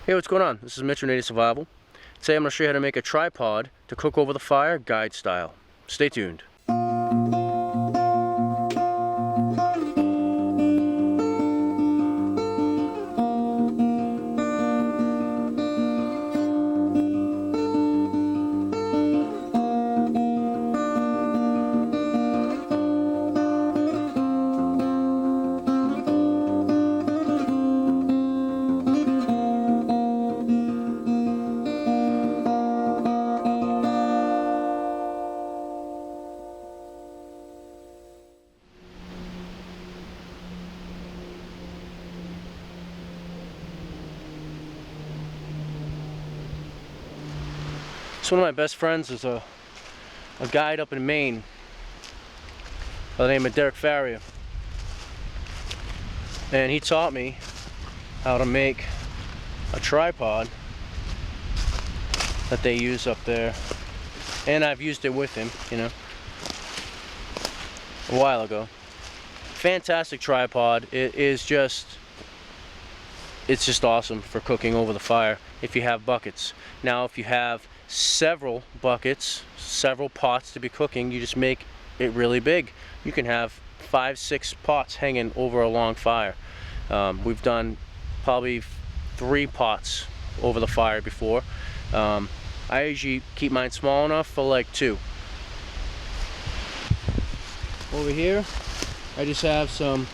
Hey, what's going on? This is Mitch from Native Survival. Today I'm going to show you how to make a tripod to cook over the fire, guide style. Stay tuned. So one of my best friends is a guide up in Maine by the name of Derek Farrier, and he taught me how to make a tripod that they use up there, and I've used it with him, you know, a while ago. Fantastic tripod. It's just awesome for cooking over the fire if you have buckets. Now if you have several buckets, several pots to be cooking, you just make it really big. You can have 5-6 pots hanging over a long fire. We've done probably 3 pots over the fire before. I usually keep mine small enough for like 2. Over here I just have some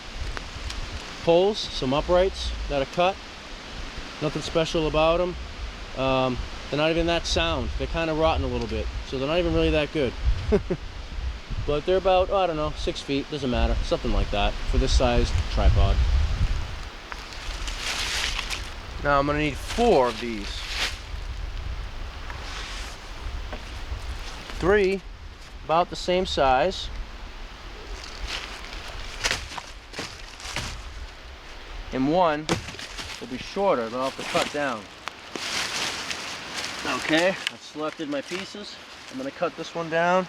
poles, some uprights that are cut. Nothing special about them. They're not even that sound. They're kind of rotten a little bit, so they're not even really that good. But they're about, oh, I don't know, 6 feet, doesn't matter, something like that for this sized tripod. Now I'm gonna need 4 of these. 3 about the same size. And 1 will be shorter, then I'll have to cut down. Okay, I've selected my pieces. I'm going to cut this one down.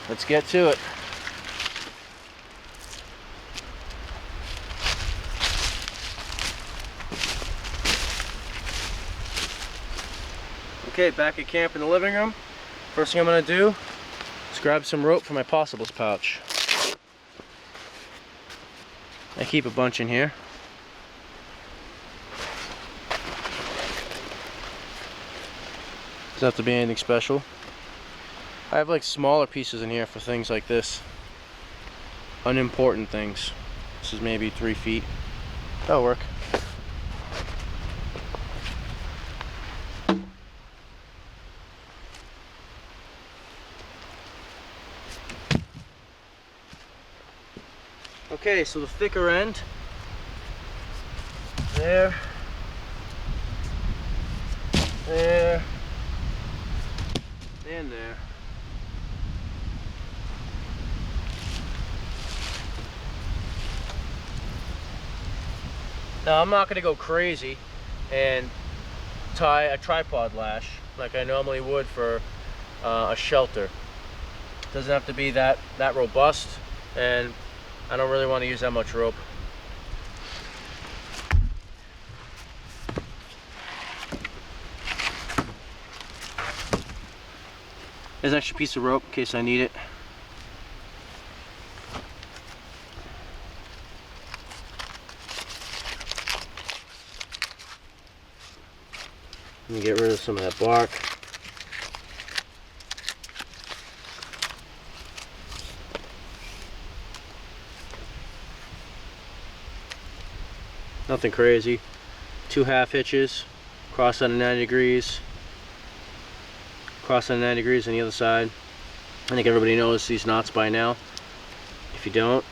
Let's get to it. Okay, back at camp in the living room. First thing I'm going to do is grab some rope from my possibles pouch. I keep a bunch in here. Doesn't have to be anything special. I have like smaller pieces in here for things like this. Unimportant things. This is maybe 3 feet. That'll work. Okay, so the thicker end, there, there, and there. Now I'm not going to go crazy and tie a tripod lash like I normally would for a shelter. It doesn't have to be that robust, and I don't really want to use that much rope. There's an extra piece of rope in case I need it. Let me get rid of some of that bark. Nothing crazy. 2 half hitches, cross on 90 degrees, cross on 90 degrees on the other side. I think everybody knows these knots by now. If you don't,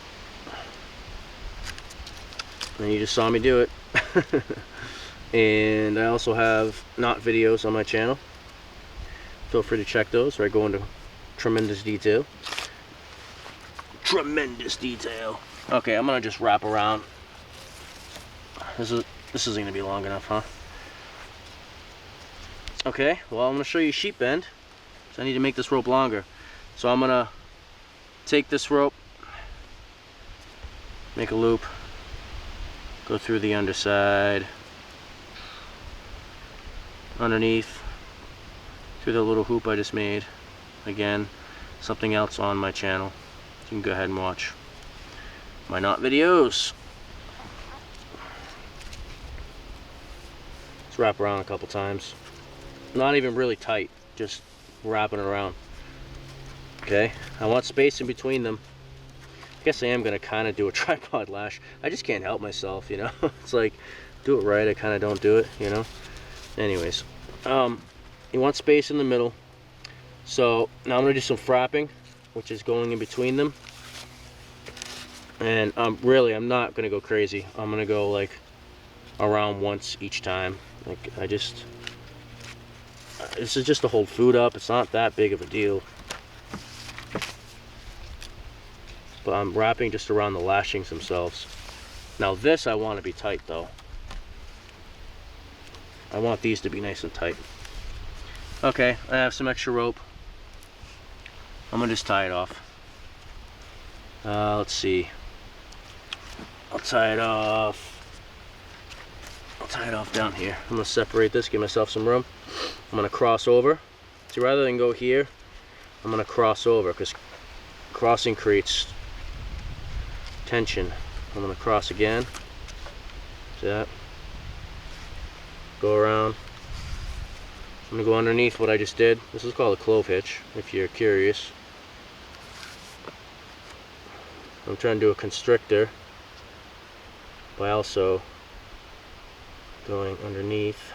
then you just saw me do it. And I also have knot videos on my channel. Feel free to check those, where I go into tremendous detail. Tremendous detail. Okay, I'm gonna just wrap around. This isn't gonna be long enough, huh? Okay, well I'm gonna show you sheep bend. So I need to make this rope longer. So I'm gonna take this rope, make a loop, Go through the underside, underneath, through the little hoop I just made. Again, something else on my channel. You can go ahead and watch my knot videos. Let's wrap around a couple times. Not even really tight, just wrapping it around. Okay, I want space in between them. I guess I am gonna kind of do a tripod lash. I just can't help myself, you know. It's like, do it right, I kind of don't do it, you know. Anyways, you want space in the middle. So now I'm gonna do some frapping, which is going in between them. And I'm not gonna go crazy. I'm gonna go like around once each time. Like this is just to hold food up. It's not that big of a deal. But I'm wrapping just around the lashings themselves. Now this I want to be tight though. I want these to be nice and tight. Okay, I have some extra rope. I'm gonna just tie it off. Let's see. I'll tie it off down here. I'm gonna separate this, give myself some room. I'm gonna cross over. See, rather than go here, I'm gonna cross over because crossing creates tension. I'm gonna cross again. See that? Go around. I'm gonna go underneath what I just did. This is called a clove hitch, if you're curious. I'm trying to do a constrictor by also going underneath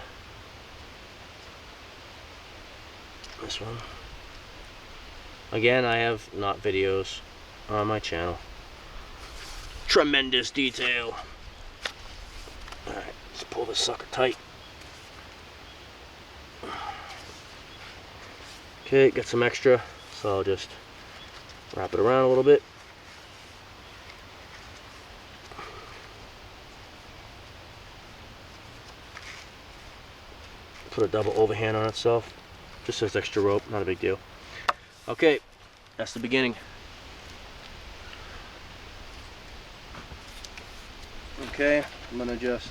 this one. Again, I have knot videos on my channel. Tremendous detail. Alright, let's pull this sucker tight. Okay, got some extra, so I'll just wrap it around a little bit. Put a double overhand on itself. Just as extra rope, not a big deal. Okay, that's the beginning. Okay, I'm gonna just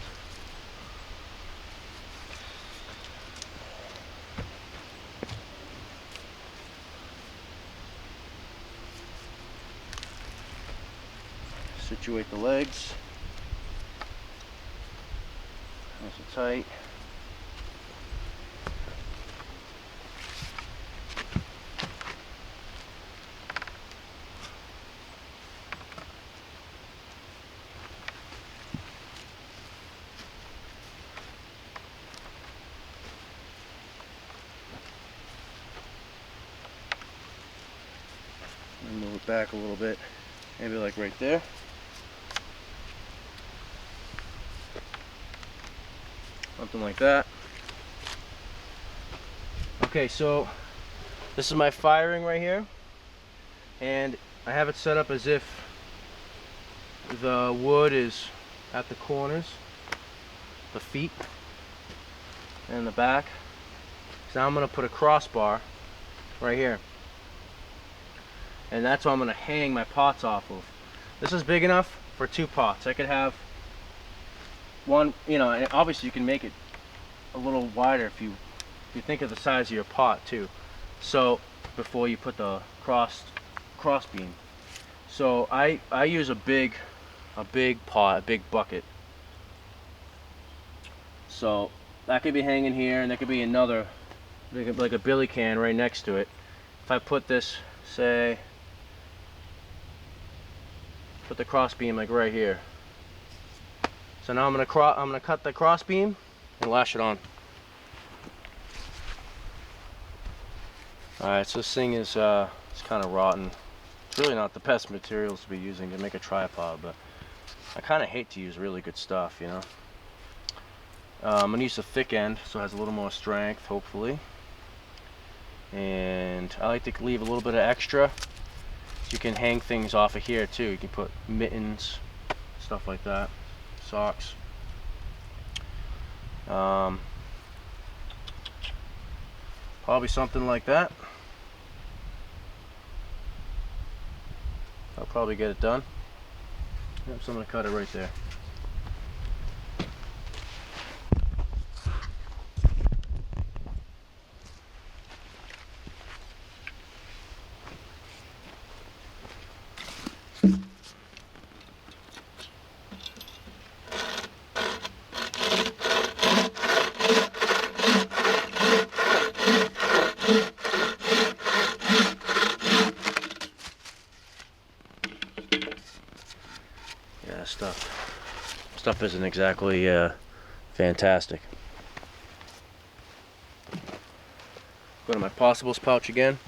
situate the legs nice and tight. And move it back a little bit, maybe like right there. Something like that. Okay, so this is my firing right here, and I have it set up as if the wood is at the corners, the feet, and the back. So now I'm going to put a crossbar right here, and that's what I'm going to hang my pots off of. This is big enough for 2 pots. I could have one, you know, and obviously you can make it a little wider if you think of the size of your pot too. So before you put the cross beam. So I use a big pot, a big bucket. So that could be hanging here, and there could be another, like a billy can right next to it. If I put this, say, put the cross beam like right here. So now I'm gonna cut the cross beam and lash it on. All right, so this thing is it's kind of rotten. It's really not the best materials to be using to make a tripod, but I kind of hate to use really good stuff, you know. I'm gonna use the thick end so it has a little more strength, hopefully. And I like to leave a little bit of extra. You can hang things off of here too. You can put mittens, stuff like that, socks. Probably something like that. I'll probably get it done. Yep, so I'm gonna cut it right there. Yeah, stuff isn't exactly fantastic. Go to my possibles pouch again.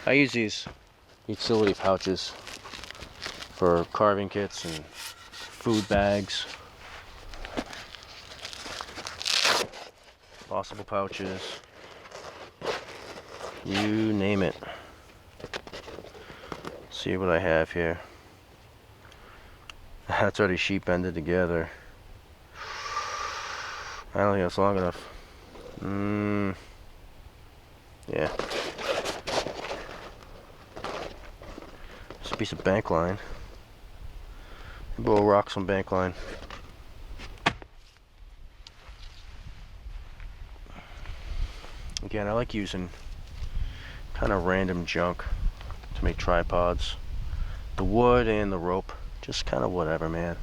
I use these utility pouches for carving kits and food bags. Possible pouches. You name it. See what I have here. That's already sheep ended together. I don't think that's long enough. Yeah. It's a piece of bank line. Maybe we'll rock some bank line. Again, I like using kind of random junk to make tripods. The wood and the rope. Just kind of whatever, man.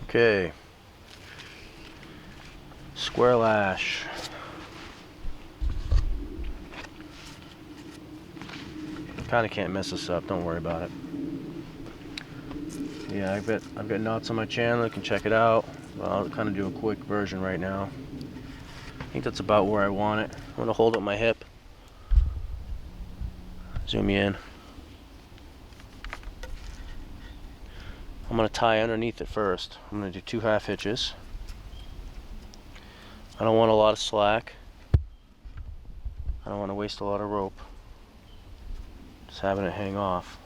Okay. Square lash. Kind of can't mess this up. Don't worry about it. Yeah, I've got knots on my channel. You can check it out. Well, I'll kind of do a quick version right now. I think that's about where I want it. I'm gonna hold up my hip. Zoom you in. I'm going to tie underneath it first. I'm going to do 2 half hitches. I don't want a lot of slack. I don't want to waste a lot of rope. Just having it hang off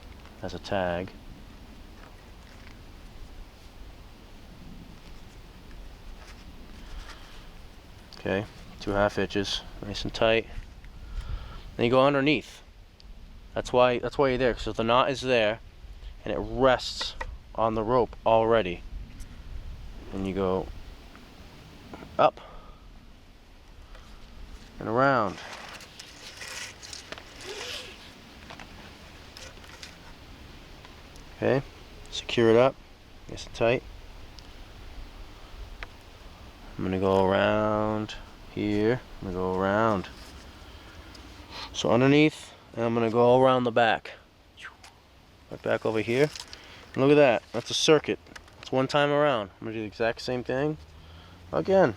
as a tag. Okay, 2 half hitches, nice and tight. Then you go underneath. That's why you're there. So the knot is there, and it rests on the rope already. And you go up and around. Okay, secure it up, nice and tight. I'm gonna go around here. I'm gonna go around. So underneath, and I'm gonna go around the back. Right back over here. And look at that. That's a circuit. That's one time around. I'm gonna do the exact same thing again.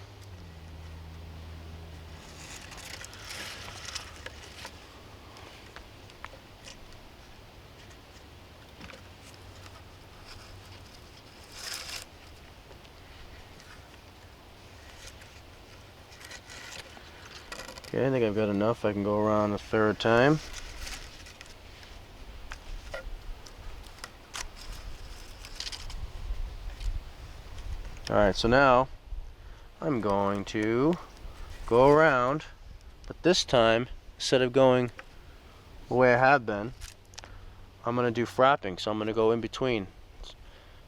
Okay, I think I've got enough. I can go around a 3rd time. Alright, so now I'm going to go around, but this time, instead of going the way I have been, I'm going to do frapping, so I'm going to go in between.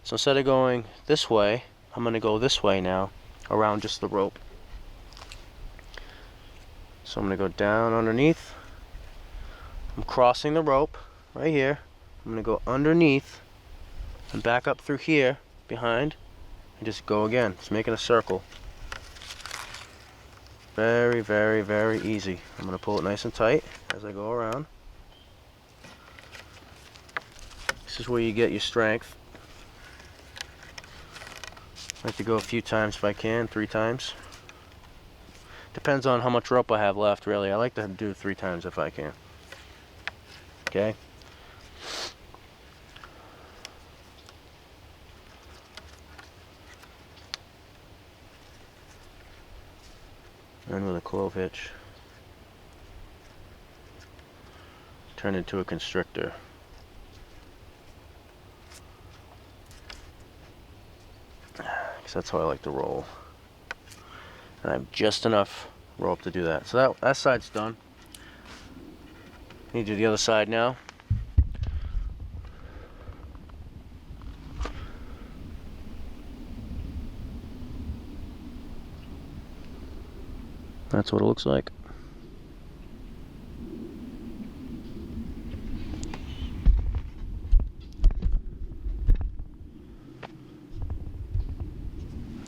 So instead of going this way, I'm going to go this way now, around just the rope. So I'm going to go down underneath. I'm crossing the rope right here. I'm going to go underneath and back up through here behind and just go again. Just making a circle. Very, very, very easy. I'm going to pull it nice and tight as I go around. This is where you get your strength. I like to go a few times if I can, 3 times. Depends on how much rope I have left, really. I like to do 3 times if I can. Okay? And with a clove hitch, turn into a constrictor. Because that's how I like to roll. And I have just enough rope to do that. So that side's done. Need to do the other side now. That's what it looks like.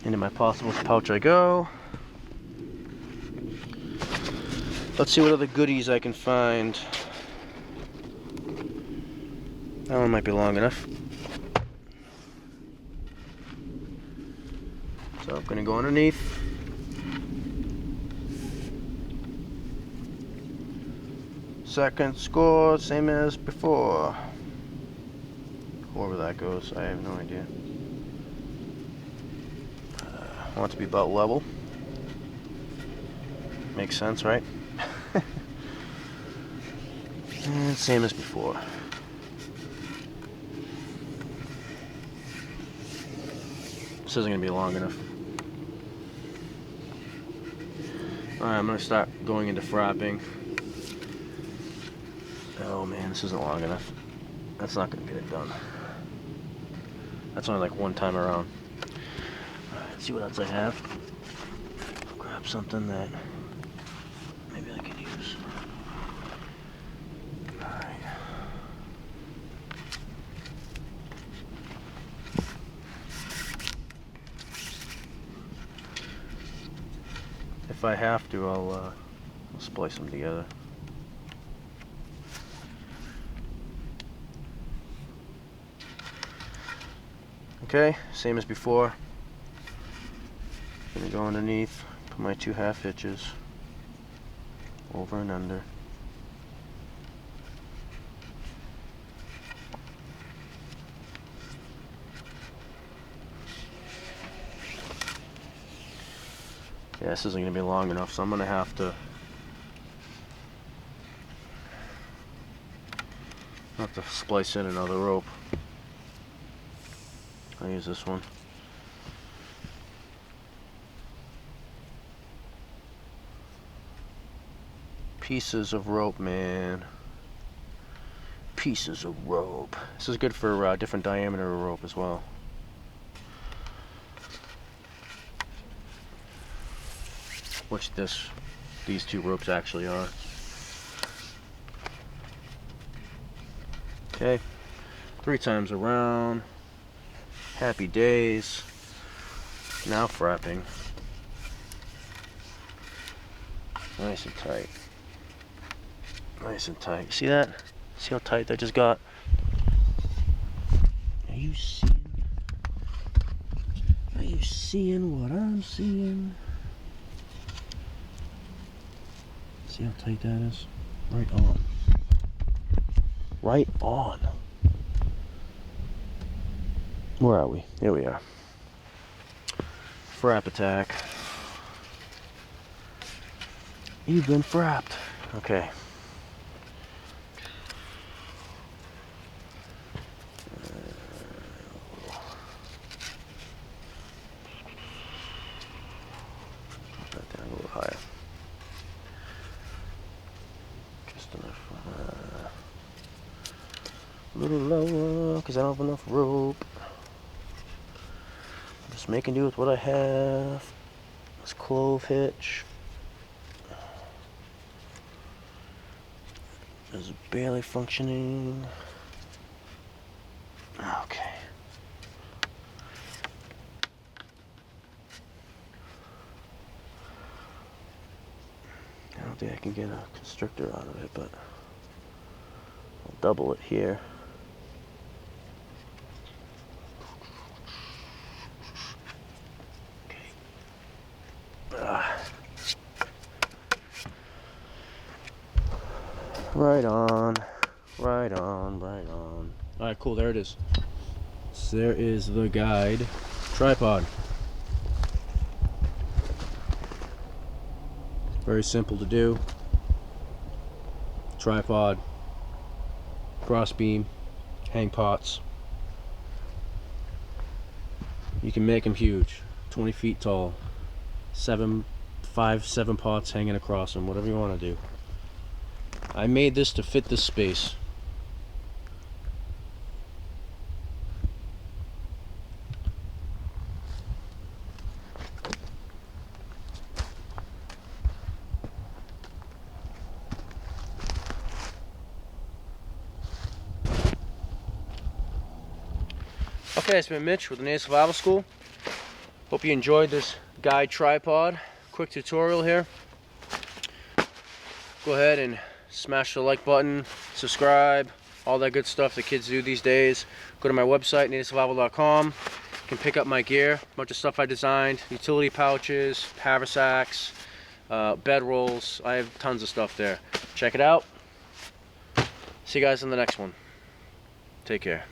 Into my possibles pouch I go. Let's see what other goodies I can find. That one might be long enough. So I'm gonna go underneath. Second score, same as before. Wherever that goes, I have no idea. I want it to be about level. Makes sense, right? And same as before. This isn't going to be long enough. Alright, I'm going to start going into frapping. Oh man, this isn't long enough. That's not going to get it done. That's only like one time around. Alright, let's see what else I have. I'll grab something that maybe I could use. Alright. If I have to, I'll splice them together. Okay, same as before. Gonna go underneath, put my 2 half hitches over and under. Yeah, this isn't gonna be long enough, so I'm gonna have to splice in another rope. I'll use this one. Pieces of rope, man. Pieces of rope. This is good for different diameter of rope as well. Which these 2 ropes actually are. Okay, 3 times around. Happy days. Now frapping. Nice and tight. Nice and tight. See that? See how tight that just got? Are you seeing? Are you seeing what I'm seeing? See how tight that is? Right on. Right on. Where are we? Here we are. Frap attack. You've been frapped. Okay. Put that down a little higher. Just enough. A little lower, because I don't have enough rope. Just making do with what I have. This clove hitch is barely functioning. Okay. I don't think I can get a constrictor out of it, but I'll double it here. Right on, right on, right on. Alright, cool, there it is. So there is the guide tripod. Very simple to do. Tripod, crossbeam, hang pots. You can make them huge, 20 feet tall, 7 pots hanging across them, whatever you want to do. I made this to fit this space. Okay, it's been Mitch with the Native Survival School. Hope you enjoyed this guide tripod. Quick tutorial here. Go ahead and smash the like button, subscribe, all that good stuff that kids do these days. Go to my website, nativesurvival.com. You can pick up my gear, a bunch of stuff I designed, utility pouches, haversacks, bed rolls. I have tons of stuff there. Check it out. See you guys in the next one. Take care.